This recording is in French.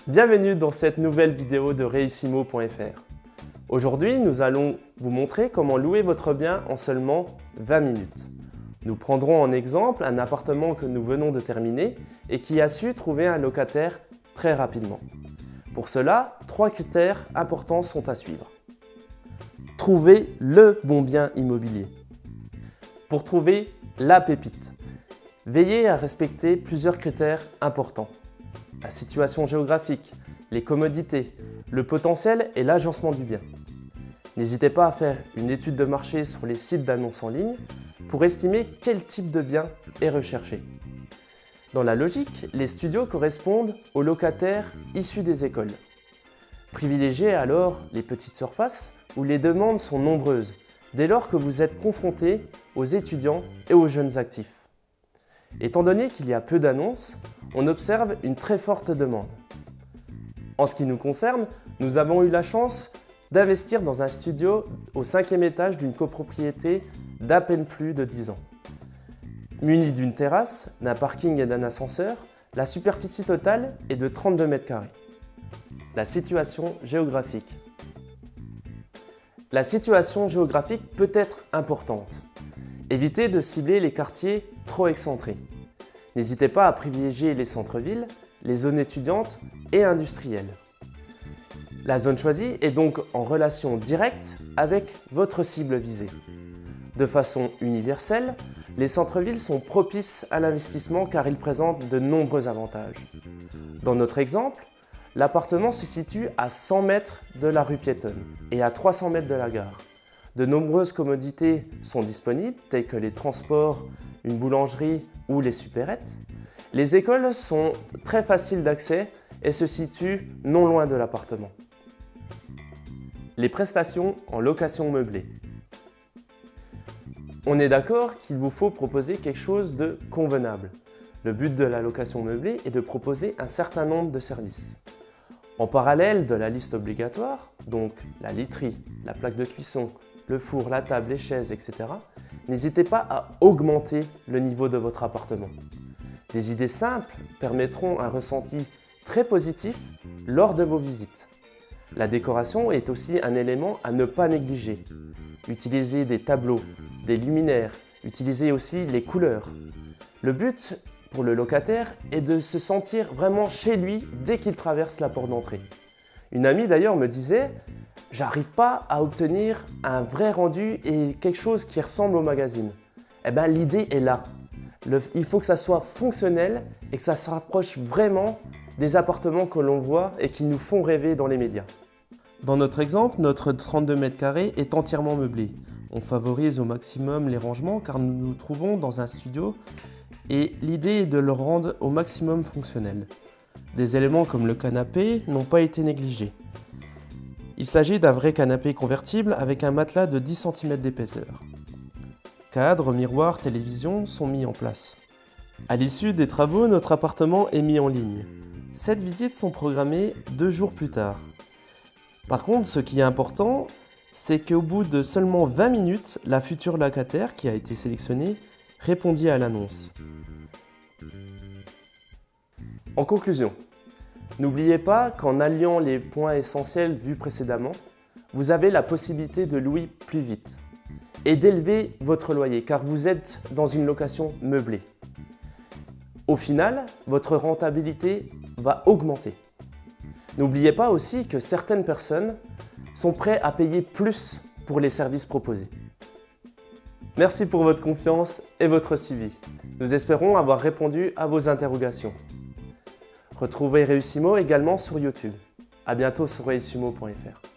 Bienvenue dans cette nouvelle vidéo de Reusimo.fr. Aujourd'hui, nous allons vous montrer comment louer votre bien en seulement 20 minutes. Nous prendrons en exemple un appartement que nous venons de terminer et qui a su trouver un locataire très rapidement. Pour cela, 3 critères importants sont à suivre. Trouver le bon bien immobilier. Pour trouver la pépite, veillez à respecter plusieurs critères importants. La situation géographique, les commodités, le potentiel et l'agencement du bien. N'hésitez pas à faire une étude de marché sur les sites d'annonces en ligne pour estimer quel type de bien est recherché. Dans la logique, les studios correspondent aux locataires issus des écoles. Privilégiez alors les petites surfaces où les demandes sont nombreuses, dès lors que vous êtes confronté aux étudiants et aux jeunes actifs. Étant donné qu'il y a peu d'annonces, on observe une très forte demande. En ce qui nous concerne, nous avons eu la chance d'investir dans un studio au 5e étage d'une copropriété d'à peine plus de 10 ans. Muni d'une terrasse, d'un parking et d'un ascenseur, la superficie totale est de 32 mètres carrés. La situation géographique. La situation géographique peut être importante. Évitez de cibler les quartiers trop excentrés. N'hésitez pas à privilégier les centres-villes, les zones étudiantes et industrielles. La zone choisie est donc en relation directe avec votre cible visée. De façon universelle, les centres-villes sont propices à l'investissement car ils présentent de nombreux avantages. Dans notre exemple, l'appartement se situe à 100 mètres de la rue piétonne et à 300 mètres de la gare. De nombreuses commodités sont disponibles, telles que les transports, une boulangerie ou les supérettes. Les écoles sont très faciles d'accès et se situent non loin de l'appartement. Les prestations en location meublée. On est d'accord qu'il vous faut proposer quelque chose de convenable. Le but de la location meublée est de proposer un certain nombre de services. En parallèle de la liste obligatoire, donc la literie, la plaque de cuisson, le four, la table, les chaises, etc., n'hésitez pas à augmenter le niveau de votre appartement. Des idées simples permettront un ressenti très positif lors de vos visites. La décoration est aussi un élément à ne pas négliger. Utilisez des tableaux, des luminaires, utilisez aussi les couleurs. Le but pour le locataire est de se sentir vraiment chez lui dès qu'il traverse la porte d'entrée. Une amie d'ailleurs me disait « J'arrive pas à obtenir un vrai rendu et quelque chose qui ressemble au magazine. » Eh bien l'idée est là. Il faut que ça soit fonctionnel et que ça se rapproche vraiment des appartements que l'on voit et qui nous font rêver dans les médias. Dans notre exemple, notre 32 mètres carrés est entièrement meublé. On favorise au maximum les rangements car nous nous trouvons dans un studio et l'idée est de le rendre au maximum fonctionnel. Des éléments comme le canapé n'ont pas été négligés. Il s'agit d'un vrai canapé convertible avec un matelas de 10 cm d'épaisseur. Cadre, miroir, télévision sont mis en place. À l'issue des travaux, notre appartement est mis en ligne. 7 visites sont programmées 2 jours plus tard. Par contre, ce qui est important, c'est qu'au bout de seulement 20 minutes, la future locataire qui a été sélectionnée répondit à l'annonce. En conclusion, n'oubliez pas qu'en alliant les points essentiels vus précédemment, vous avez la possibilité de louer plus vite et d'élever votre loyer car vous êtes dans une location meublée. Au final, votre rentabilité va augmenter. N'oubliez pas aussi que certaines personnes sont prêtes à payer plus pour les services proposés. Merci pour votre confiance et votre suivi. Nous espérons avoir répondu à vos interrogations. Retrouvez Reusimo également sur YouTube. À bientôt sur reusimo.fr.